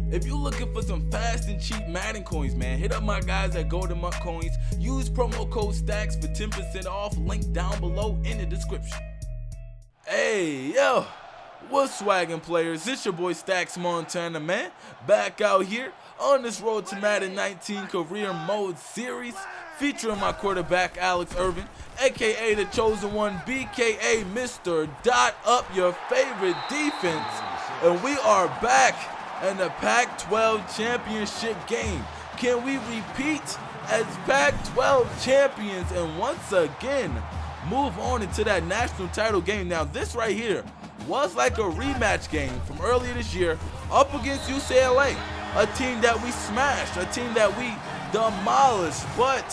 If you're looking for some fast and cheap Madden coins, man, hit up my guys at Golden Muck Coins. Use promo code STAX for 10% off. Link down below in the description. Hey, yo, what's swaggin' players? It's your boy StaxMontana, man. Back out here on this road to Madden 19 Career Mode Series, featuring my quarterback, Alex Irvin, aka the Chosen One, BKA Mr. Dot Up Your Favorite Defense. And we are back in the Pac-12 Championship game. Can we repeat as Pac-12 champions and once again move on into that national title game? Now this right here was like a rematch game from earlier this year up against UCLA, a team that we smashed, a team that we demolished. But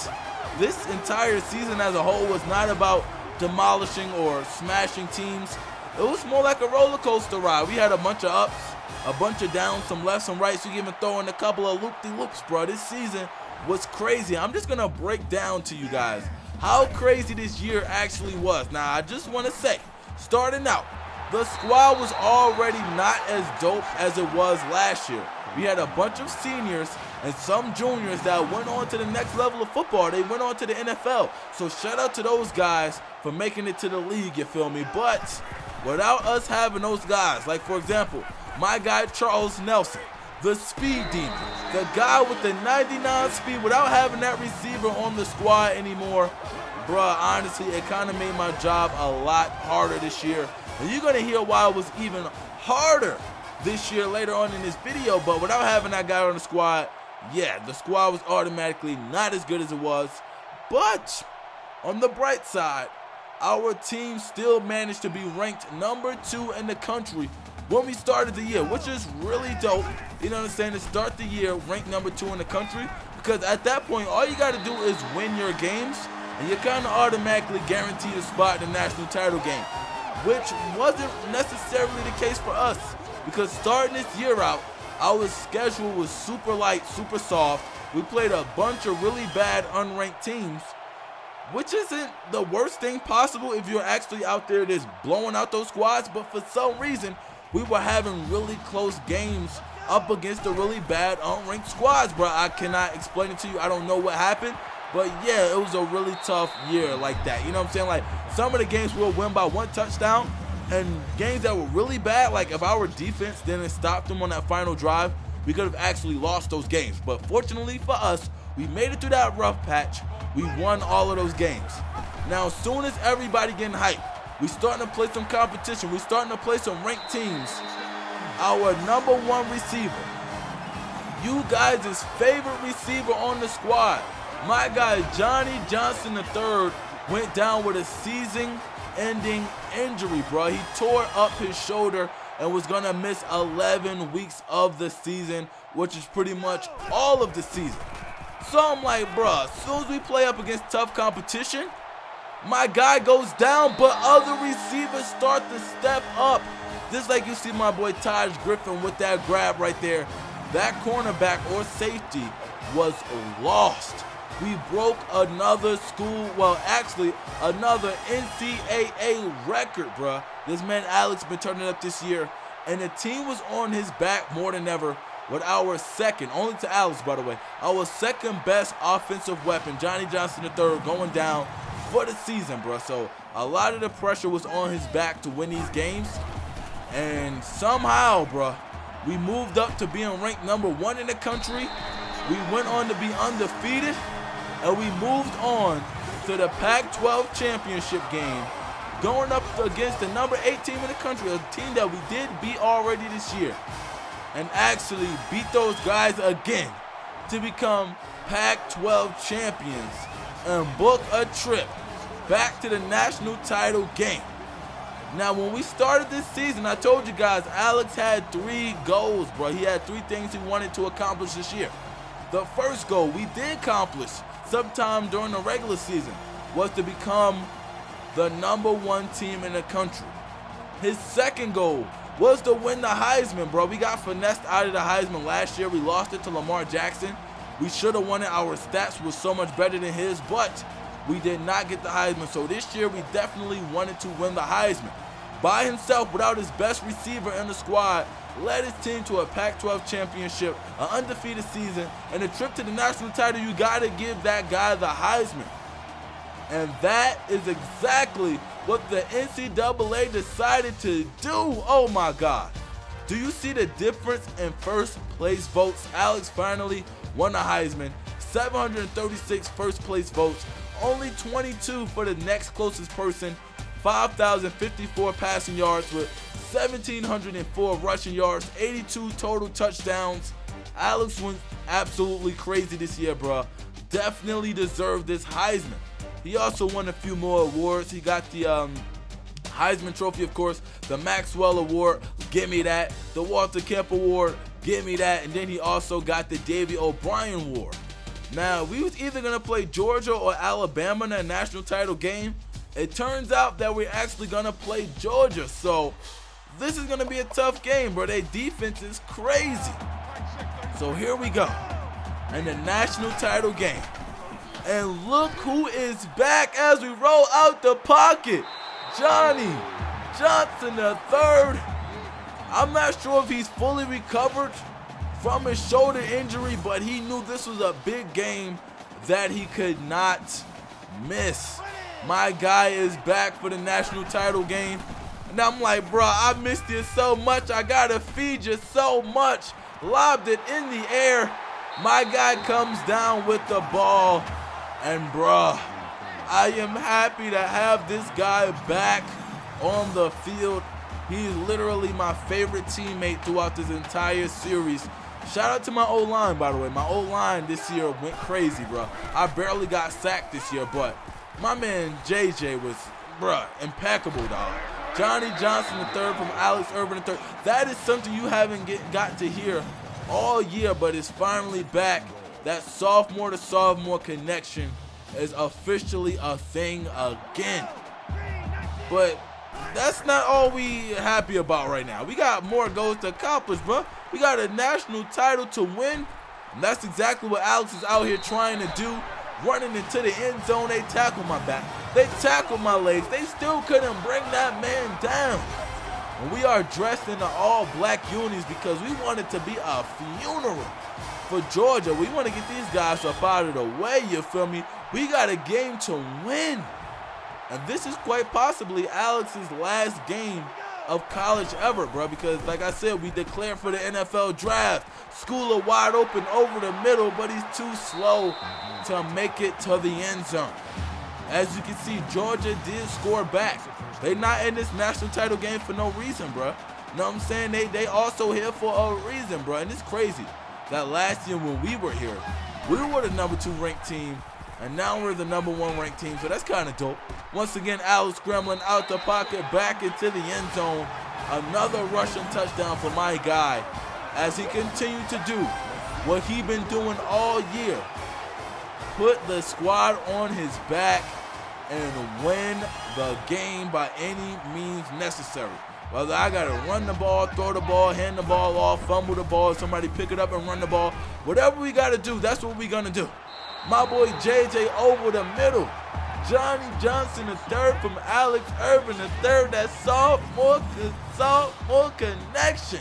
this entire season as a whole was not about demolishing or smashing teams. It was more like a roller coaster ride. We had a bunch of ups, a bunch of downs, some lefts, some rights. We even throw in a couple of loop-de-loops, bro. This season was crazy. I'm just gonna break down to you guys how crazy this year actually was. Now, I just want to say, starting out, the squad was already not as dope as it was last year. We had a bunch of seniors and some juniors that went on to the next level of football. They went on to the NFL. So shout out to those guys for making it to the league, you feel me? But without us having those guys, like for example, my guy Charles Nelson, the speed demon, the guy with the 99 speed, without having that receiver on the squad anymore, bruh, honestly, it kind of made my job a lot harder this year. And you're going to hear why it was even harder this year later on in this video. But without having that guy on the squad, yeah, the squad was automatically not as good as it was. But on the bright side, our team still managed to be ranked number 2 in the country when we started the year, which is really dope. You know what I'm saying? To start the year ranked number 2 in the country, because at that point, all you got to do is win your games, and you're kind of automatically guaranteed a spot in the national title game, which wasn't necessarily the case for us, because starting this year out, our schedule was super light, super soft. We played a bunch of really bad unranked teams, which isn't the worst thing possible if you're actually out there just blowing out those squads, but for some reason, we were having really close games up against the really bad unranked squads, bro. I cannot explain it to you. I don't know what happened, but yeah, it was a really tough year like that. You know what I'm saying? Like, some of the games we'll win by 1 touchdown, and games that were really bad, like if our defense didn't stop them on that final drive, we could have actually lost those games. But fortunately for us, we made it through that rough patch. We won all of those games. Now, as soon as everybody getting hyped, we starting to play some competition. We starting to play some ranked teams. Our number 1 receiver, you guys' favorite receiver on the squad, my guy Johnny Johnson III, went down with a season-ending injury, bro. He tore up his shoulder and was gonna miss 11 weeks of the season, which is pretty much all of the season. So I'm like, bro, as soon as we play up against tough competition, my guy goes down, but other receivers start to step up. Just like you see my boy Taj Griffin with that grab right there. That cornerback or safety was lost. We broke another another NCAA record, bruh. This man Alex been turning up this year, and the team was on his back more than ever with our second, only to Alex by the way, our second best offensive weapon, Johnny Johnson III, going down for the season, bruh. So a lot of the pressure was on his back to win these games, and somehow, bruh, we moved up to being ranked number 1 in the country. We went on to be undefeated, and we moved on to the Pac-12 championship game, going up against the number 8 team in the country, a team that we did beat already this year, and actually beat those guys again to become Pac-12 champions and book a trip back to the national title game. Now, when we started this season, I told you guys Alex had 3 goals, bro. He had 3 things he wanted to accomplish this year. The first goal we did accomplish sometime during the regular season was to become the number 1 team in the country. His second goal was to win the Heisman, bro. We got finessed out of the Heisman last year. We lost it to Lamar Jackson. We should have won it. Our stats were so much better than his, but we did not get the Heisman. So this year we definitely wanted to win the Heisman. by himself without his best receiver in the squad, led his team to a Pac-12 championship, an undefeated season, and a trip to the national title. You gotta give that guy the Heisman. And that is exactly what the NCAA decided to do. Oh my God. Do you see the difference in first place votes? Alex finally won the Heisman. 736 first place votes, only 22 for the next closest person, 5,054 passing yards with 1,704 rushing yards, 82 total touchdowns. Alex went absolutely crazy this year, bro. Definitely deserved this Heisman. He also won a few more awards. He got the Heisman Trophy, of course, the Maxwell Award, give me that, the Walter Kemp Award, give me that, and then he also got the Davey O'Brien Award. Now, we was either going to play Georgia or Alabama in that national title game. It turns out that we're actually going to play Georgia, so this is going to be a tough game, bro. Their defense is crazy. So here we go in the national title game. And look who is back as we roll out the pocket. Johnny Johnson III. I'm not sure if he's fully recovered from his shoulder injury, but he knew this was a big game that he could not miss. My guy is back for the national title game. And I'm like, bro, I missed you so much. I gotta feed you so much. Lobbed it in the air. My guy comes down with the ball. And bruh, I am happy to have this guy back on the field. He's literally my favorite teammate throughout this entire series. Shout out to my O-line, by the way. My O-line this year went crazy, bro. I barely got sacked this year, but my man JJ was, bruh, impeccable, dog. Johnny Johnson III from Alex Irvin III. That is something you haven't got to hear all year, but it's finally back. That sophomore to sophomore connection is officially a thing again. But that's not all we happy about right now. We got more goals to accomplish, bro. We got a national title to win. And that's exactly what Alex is out here trying to do. Running into the end zone, they tackled my back. They tackled my legs. They still couldn't bring that man down. And we are dressed in the all-black unis because we want it to be a funeral for Georgia. We want to get these guys up out of the way, you feel me? We got a game to win. And this is quite possibly Alex's last game of college ever, bro, because like I said, we declared for the NFL draft. Schooler wide open over the middle, but he's too slow to make it to the end zone. As you can see, Georgia did score back. They not in this national title game for no reason, bro. You know what I'm saying? They also here for a reason, bro. And it's crazy that last year when we were here, we were the #2 ranked team, and now we're the #1 ranked team, so that's kind of dope. Once again, Alex scrambling out the pocket, back into the end zone. Another rushing touchdown for my guy as he continued to do what he been doing all year. Put the squad on his back and win the game by any means necessary. Whether I got to run the ball, throw the ball, hand the ball off, fumble the ball, somebody pick it up and run the ball. Whatever we got to do, that's what we going to do. My boy JJ over the middle. Johnny Johnson III from Alex Irvin III. That sophomore connection.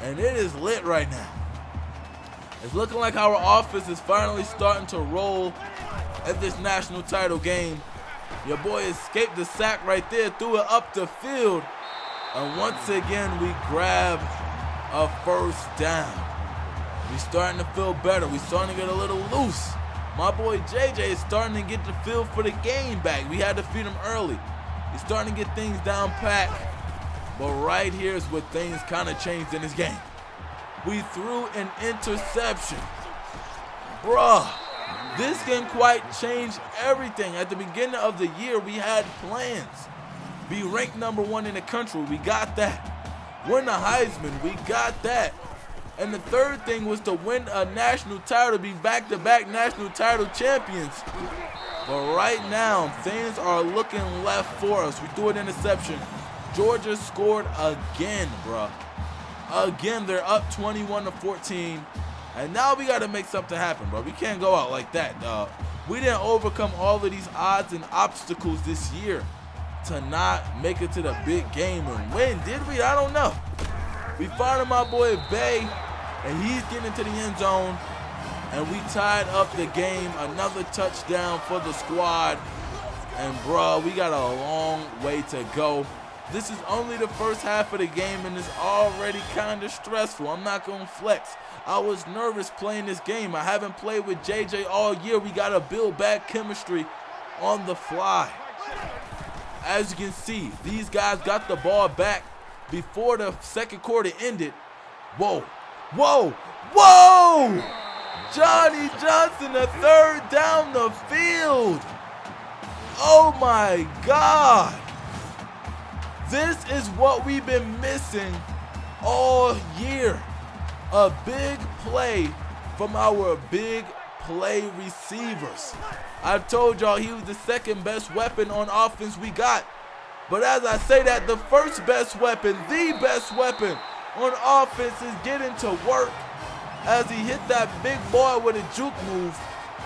And it is lit right now. It's looking like our offense is finally starting to roll at this national title game. Your boy escaped the sack right there, threw it up the field. And once again, we grab a first down. We're starting to feel better. We're starting to get a little loose. My boy JJ is starting to get the feel for the game back. We had to feed him early. He's starting to get things down pat. But right here is where things kind of changed in this game. We threw an interception. Bruh, this can quite change everything. At the beginning of the year, we had plans. Be ranked #1 in the country, we got that. Win the Heisman, we got that. And the third thing was to win a national title, be back-to-back national title champions. But right now, things are looking left for us. We threw an interception. Georgia scored again, bruh. Again, they're up 21-14. And now we got to make something happen, bro. We can't go out like that, dog. We didn't overcome all of these odds and obstacles this year to not make it to the big game and win, did we? I don't know. We fired my boy Bay, and he's getting into the end zone, and we tied up the game. Another touchdown for the squad, and bruh, we got a long way to go. This is only the first half of the game, and it's already kind of stressful. I'm not going to flex. I was nervous playing this game. I haven't played with JJ all year. We got to build back chemistry on the fly. As you can see, these guys got the ball back before the second quarter ended. Whoa, whoa, whoa! Johnny Johnson, the third down the field. Oh my God. This is what we've been missing all year. A big play from our big play receivers. I've told y'all he was the second best weapon on offense we got. But as I say that, the first best weapon, the best weapon on offense is getting to work as he hit that big boy with a juke move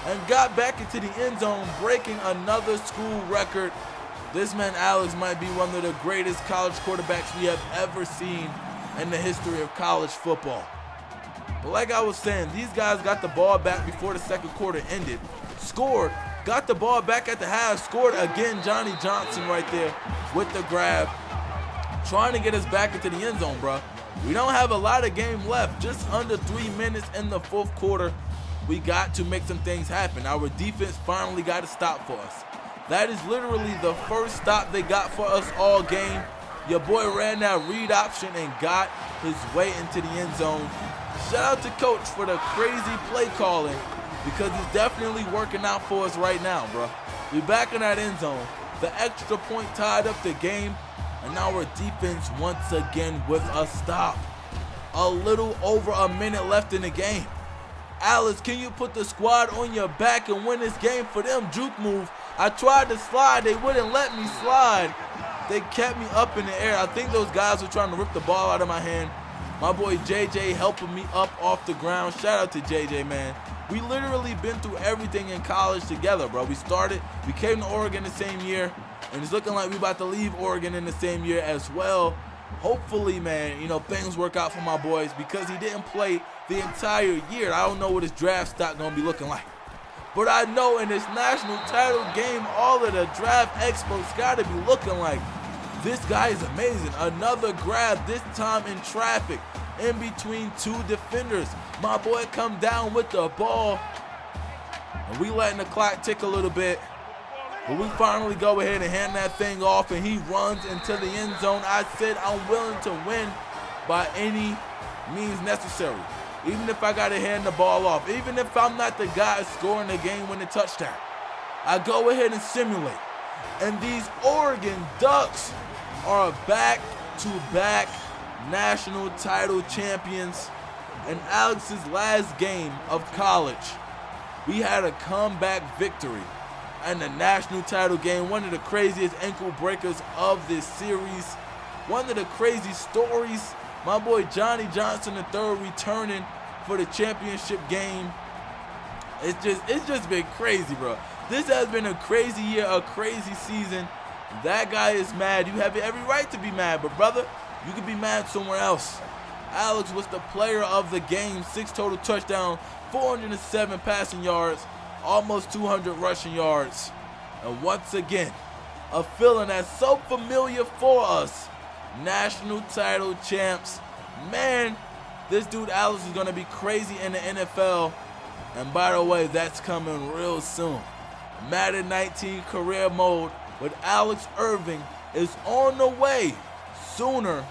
and got back into the end zone, breaking another school record. This man Alex might be one of the greatest college quarterbacks we have ever seen in the history of college football. But like I was saying, these guys got the ball back before the second quarter ended, scored, got the ball back at the half, scored again. Johnny Johnson right there with the grab, trying to get us back into the end zone, bro. We don't have a lot of game left, just under 3 minutes in the fourth quarter. We got to make some things happen. Our defense finally got a stop for us. That is literally the first stop they got for us all game. Your boy ran that read option and got his way into the end zone. Shout out to Coach for the crazy play calling, because it's definitely working out for us right now, bro. We back in that end zone. The extra point tied up the game, and our defense once again with a stop. A little over a minute left in the game. Alex, can you put the squad on your back and win this game for them? Juke move. I tried to slide. They wouldn't let me slide. They kept me up in the air. I think those guys were trying to rip the ball out of my hand. My boy JJ helping me up off the ground. Shout out to JJ, man. We literally been through everything in college together, bro. We came to Oregon the same year, and it's looking like we about to leave Oregon in the same year as well. Hopefully, man, things work out for my boys, because he didn't play the entire year. I don't know what his draft stock gonna be looking like. But I know in this national title game, all of the draft experts gotta be looking like, this guy is amazing. Another grab, this time in traffic, in between two defenders. My boy come down with the ball, and we letting the clock tick a little bit. But we finally go ahead and hand that thing off, and he runs into the end zone. I said I'm willing to win by any means necessary. Even if I got to hand the ball off. Even if I'm not the guy scoring the game-winning touchdown. I go ahead and simulate. And these Oregon Ducks are back-to-back national title champions. In Alex's last game of college, we had a comeback victory and the national title game. One of the craziest ankle breakers of this series. One of the crazy stories. My boy Johnny Johnson III returning for the championship game. It's just been crazy, bro. This has been a crazy year, a crazy season. That guy is mad. You have every right to be mad, but brother, you could be mad somewhere else. Alex was the player of the game. 6 total touchdowns, 407 passing yards, almost 200 rushing yards. And once again, a feeling that's so familiar for us. National title champs. Man, this dude Alex is going to be crazy in the NFL. And by the way, that's coming real soon. Madden 19 career mode with Alex Irving is on the way sooner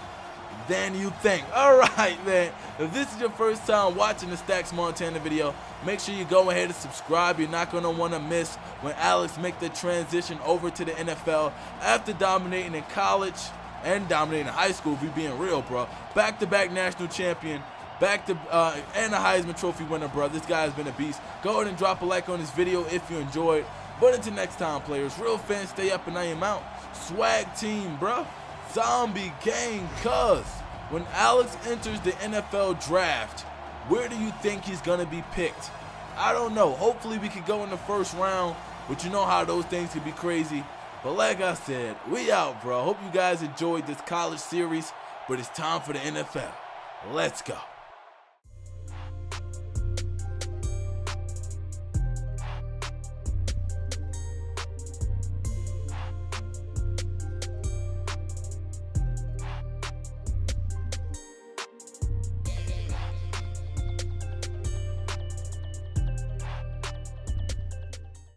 than you think. All right, man. If this is your first time watching the StaxMontana video, make sure you go ahead and subscribe. You're not going to want to miss when Alex make the transition over to the NFL after dominating in college and dominating in high school, if we being real, bro. Back-to-back national champion, and a Heisman Trophy winner, bro. This guy has been a beast. Go ahead and drop a like on this video if you enjoyed. But until next time, players, real fans, stay up and I am out. Swag team, bro. Zombie gang, cuz when Alex enters the NFL draft, where do you think he's going to be picked? I don't know. Hopefully we could go in the first round, but you know how those things can be crazy. But like I said, we out, bro. Hope you guys enjoyed this college series, but it's time for the NFL. Let's go.